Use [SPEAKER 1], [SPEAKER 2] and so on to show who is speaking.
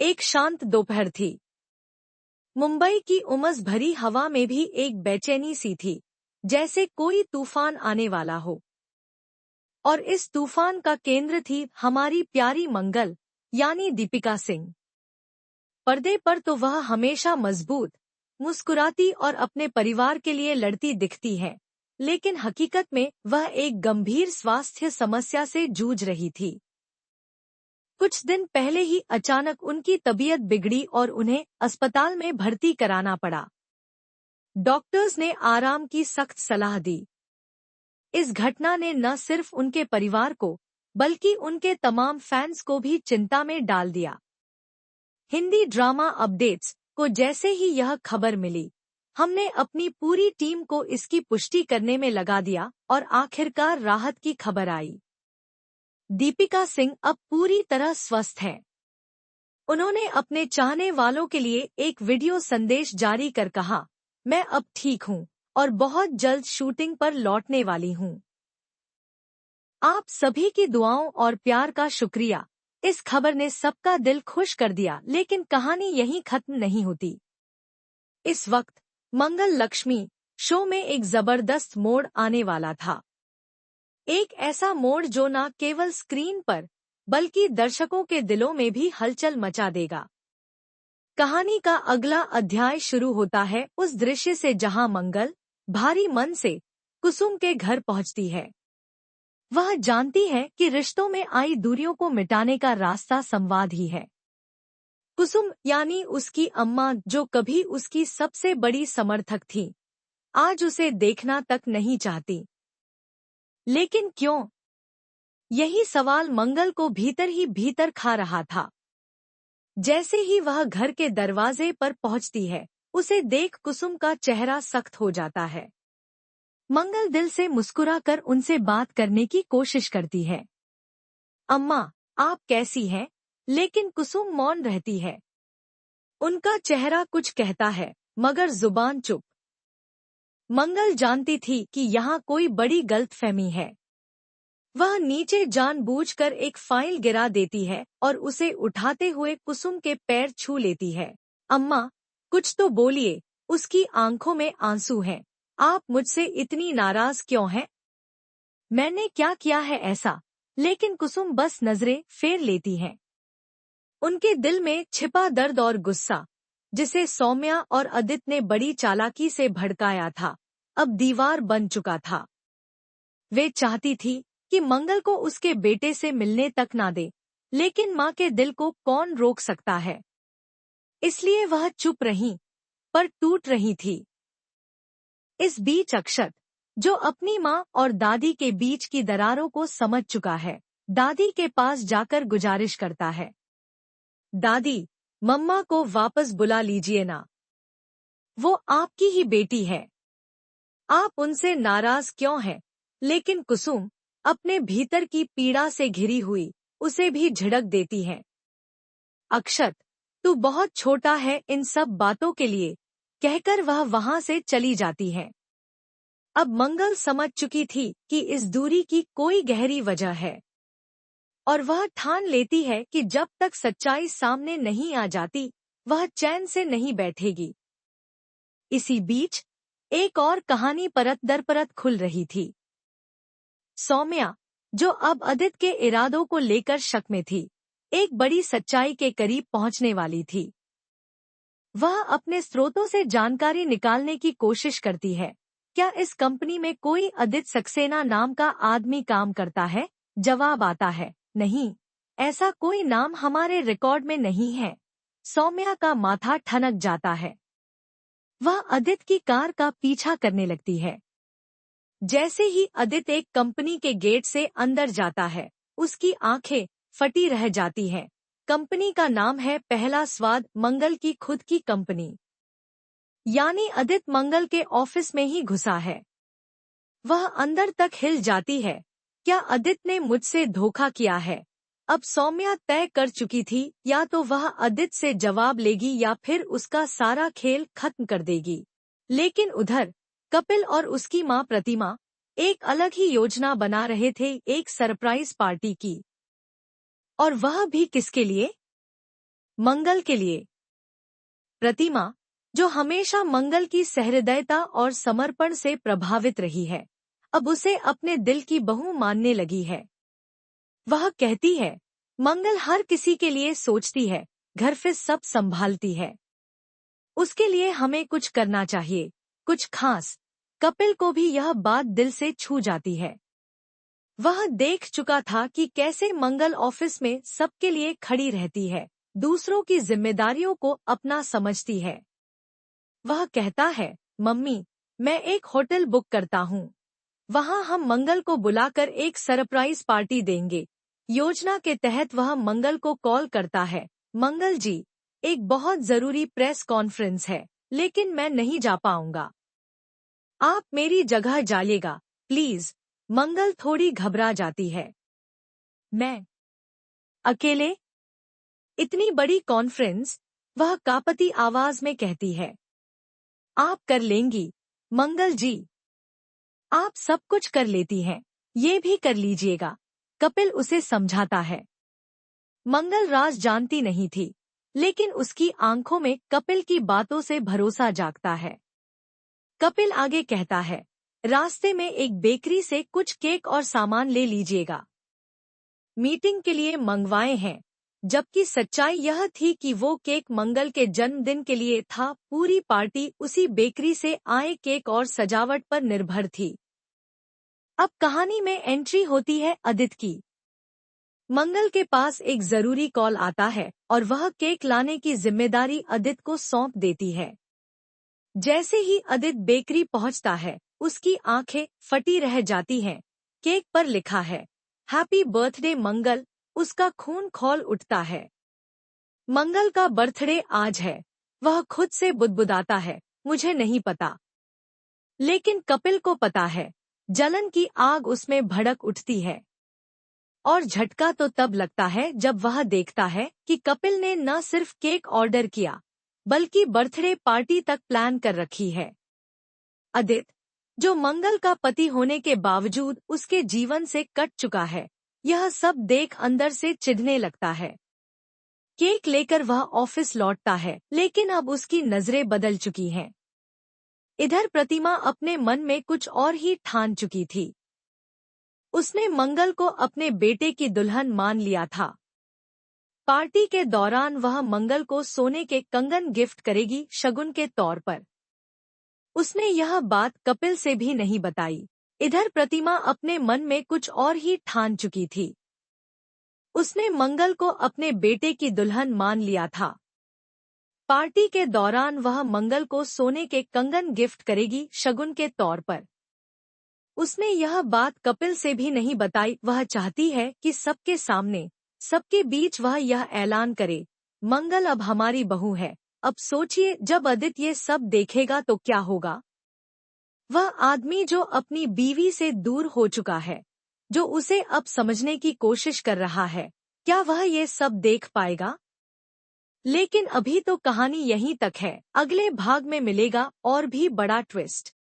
[SPEAKER 1] एक शांत दोपहर थी। मुंबई की उमस भरी हवा में भी एक बेचैनी सी थी, जैसे कोई तूफान आने वाला हो। और इस तूफान का केंद्र थी हमारी प्यारी मंगल, यानी दीपिका सिंह। पर्दे पर तो वह हमेशा मजबूत, मुस्कुराती और अपने परिवार के लिए लड़ती दिखती है, लेकिन हकीकत में वह एक गंभीर स्वास्थ्य समस्या से जूझ रही थी। कुछ दिन पहले ही अचानक उनकी तबीयत बिगड़ी और उन्हें अस्पताल में भर्ती कराना पड़ा। डॉक्टर्स ने आराम की सख्त सलाह दी। इस घटना ने न सिर्फ उनके परिवार को, बल्कि उनके तमाम फैंस को भी चिंता में डाल दिया। हिंदी ड्रामा अपडेट्स को जैसे ही यह खबर मिली, हमने अपनी पूरी टीम को इसकी पुष्टि करने में लगा दिया और आखिरकार राहत की खबर आई। दीपिका सिंह अब पूरी तरह स्वस्थ हैं। उन्होंने अपने चाहने वालों के लिए एक वीडियो संदेश जारी कर कहा, मैं अब ठीक हूं और बहुत जल्द शूटिंग पर लौटने वाली हूं। आप सभी की दुआओं और प्यार का शुक्रिया। इस खबर ने सबका दिल खुश कर दिया, लेकिन कहानी यहीं खत्म नहीं होती। इस वक्त मंगल लक्ष्मी शो में एक जबरदस्त मोड़ आने वाला था। एक ऐसा मोड़ जो न केवल स्क्रीन पर, बल्कि दर्शकों के दिलों में भी हलचल मचा देगा। कहानी का अगला अध्याय शुरू होता है उस दृश्य से जहां मंगल भारी मन से कुसुम के घर पहुंचती है। वह जानती है कि रिश्तों में आई दूरियों को मिटाने का रास्ता संवाद ही है। कुसुम यानी उसकी अम्मा, जो कभी उसकी सबसे बड़ी समर्थक थी, आज उसे देखना तक नहीं चाहती। लेकिन क्यों? यही सवाल मंगल को भीतर ही भीतर खा रहा था। जैसे ही वह घर के दरवाजे पर पहुंचती है, उसे देख कुसुम का चेहरा सख्त हो जाता है। मंगल दिल से मुस्कुराकर उनसे बात करने की कोशिश करती है। अम्मा, आप कैसी हैं? लेकिन कुसुम मौन रहती है। उनका चेहरा कुछ कहता है, मगर जुबान चुप। मंगल जानती थी कि यहाँ कोई बड़ी गलतफहमी है। वह नीचे जानबूझकर एक फाइल गिरा देती है और उसे उठाते हुए कुसुम के पैर छू लेती है। अम्मा, कुछ तो बोलिए। उसकी आंखों में आंसू हैं। आप मुझसे इतनी नाराज क्यों हैं? मैंने क्या किया है ऐसा? लेकिन कुसुम बस नजरें फेर लेती है। उनके दिल में छिपा दर्द और गुस्सा, जिसे सौम्या और अदित ने बड़ी चालाकी से भड़काया था, अब दीवार बन चुका था। वे चाहती थी कि मंगल को उसके बेटे से मिलने तक ना दे, लेकिन माँ के दिल को कौन रोक सकता है? इसलिए वह चुप रही, पर टूट रही थी। इस बीच अक्षत, जो अपनी माँ और दादी के बीच की दरारों को समझ चुका है, दादी के पास जाकर गुजारिश करता है, दादी, मम्मा को वापस बुला लीजिए ना। वो आपकी ही बेटी है। आप उनसे नाराज क्यों हैं? लेकिन कुसुम, अपने भीतर की पीड़ा से घिरी हुई, उसे भी झिड़क देती है। अक्षत, तू बहुत छोटा है इन सब बातों के लिए, कहकर वह वहां से चली जाती है। अब मंगल समझ चुकी थी कि इस दूरी की कोई गहरी वजह है, और वह ठान लेती है कि जब तक सच्चाई सामने नहीं आ जाती, वह चैन से नहीं बैठेगी। इसी बीच एक और कहानी परत दर परत खुल रही थी। सौम्या, जो अब अदित के इरादों को लेकर शक में थी, एक बड़ी सच्चाई के करीब पहुंचने वाली थी। वह अपने स्रोतों से जानकारी निकालने की कोशिश करती है। क्या इस कंपनी में कोई अदित सक्सेना नाम का आदमी काम करता है? जवाब आता है, नहीं, ऐसा कोई नाम हमारे रिकॉर्ड में नहीं है। सौम्या का माथा ठनक जाता है। वह अदित की कार का पीछा करने लगती है। जैसे ही अदित एक कंपनी के गेट से अंदर जाता है, उसकी आंखें फटी रह जाती हैं। कंपनी का नाम है पहला स्वाद, मंगल की खुद की कंपनी। यानी अदित मंगल के ऑफिस में ही घुसा है। वह अंदर तक हिल जाती है। क्या अदित ने मुझसे धोखा किया है? अब सौम्या तय कर चुकी थी, या तो वह अदित से जवाब लेगी या फिर उसका सारा खेल खत्म कर देगी। लेकिन उधर कपिल और उसकी मां प्रतिमा एक अलग ही योजना बना रहे थे, एक सरप्राइज पार्टी की। और वह भी किसके लिए? मंगल के लिए। प्रतिमा, जो हमेशा मंगल की सहृदयता और समर्पण से प्रभावित रही है, अब उसे अपने दिल की बहू मानने लगी है। वह कहती है, मंगल हर किसी के लिए सोचती है, घर फिर सब संभालती है। उसके लिए हमें कुछ करना चाहिए, कुछ खास। कपिल को भी यह बात दिल से छू जाती है। वह देख चुका था कि कैसे मंगल ऑफिस में सबके लिए खड़ी रहती है, दूसरों की जिम्मेदारियों को अपना समझती है। वह कहता है, मम्मी, मैं एक होटल बुक करता हूँ। वहाँ हम मंगल को बुलाकर एक सरप्राइज पार्टी देंगे। योजना के तहत वह मंगल को कॉल करता है, मंगल जी, एक बहुत जरूरी प्रेस कॉन्फ्रेंस है, लेकिन मैं नहीं जा पाऊंगा। आप मेरी जगह जाइएगा, प्लीज। मंगल थोड़ी घबरा जाती है। मैं अकेले? इतनी बड़ी कॉन्फ्रेंस? वह कांपती आवाज में कहती है। आप कर लेंगी, मंगल जी। आप सब कुछ कर लेती हैं, ये भी कर लीजिएगा, कपिल उसे समझाता है। मंगल राज जानती नहीं थी, लेकिन उसकी आंखों में कपिल की बातों से भरोसा जागता है। कपिल आगे कहता है, रास्ते में एक बेकरी से कुछ केक और सामान ले लीजिएगा। मीटिंग के लिए मंगवाए हैं, जबकि सच्चाई यह थी कि वो केक मंगल के जन्मदिन के लिए था। पूरी पार्टी उसी बेकरी से आए केक और सजावट पर निर्भर थी। अब कहानी में एंट्री होती है अदिति की। मंगल के पास एक जरूरी कॉल आता है और वह केक लाने की जिम्मेदारी अदिति को सौंप देती है। जैसे ही अदिति बेकरी पहुंचता है, उसकी आंखें फटी रह जाती हैं। केक पर लिखा है, हैप्पी बर्थडे मंगल। उसका खून खौल उठता है। मंगल का बर्थडे आज है। वह खुद से बुदबुदाता है, मुझे नहीं पता। लेकिन कपिल को पता है। जलन की आग उसमें भड़क उठती है। और झटका तो तब लगता है जब वह देखता है कि कपिल ने न सिर्फ केक ऑर्डर किया, बल्कि बर्थडे पार्टी तक प्लान कर रखी है। अदिति, जो मंगल का पति होने के बावजूद उसके जीवन से कट चुका है, यह सब देख अंदर से चिढ़ने लगता है। केक लेकर वह ऑफिस लौटता है, लेकिन अब उसकी नजरें बदल चुकी हैं। इधर प्रतिमा अपने मन में कुछ और ही ठान चुकी थी। उसने मंगल को अपने बेटे की दुल्हन मान लिया था। पार्टी के दौरान वह मंगल को सोने के कंगन गिफ्ट करेगी शगुन के तौर पर। उसने यह बात कपिल से भी नहीं बताई। इधर प्रतिमा अपने मन में कुछ और ही ठान चुकी थी। उसने मंगल को अपने बेटे की दुल्हन मान लिया था। पार्टी के दौरान वह मंगल को सोने के कंगन गिफ्ट करेगी शगुन के तौर पर। उसने यह बात कपिल से भी नहीं बताई। वह चाहती है कि सबके सामने, सबके बीच वह यह ऐलान करे, मंगल अब हमारी बहू है। अब सोचिए, जब अदिति ये सब देखेगा तो क्या होगा। वह आदमी जो अपनी बीवी से दूर हो चुका है, जो उसे अब समझने की कोशिश कर रहा है, क्या वह ये सब देख पाएगा? लेकिन अभी तो कहानी यहीं तक है। अगले भाग में मिलेगा और भी बड़ा ट्विस्ट।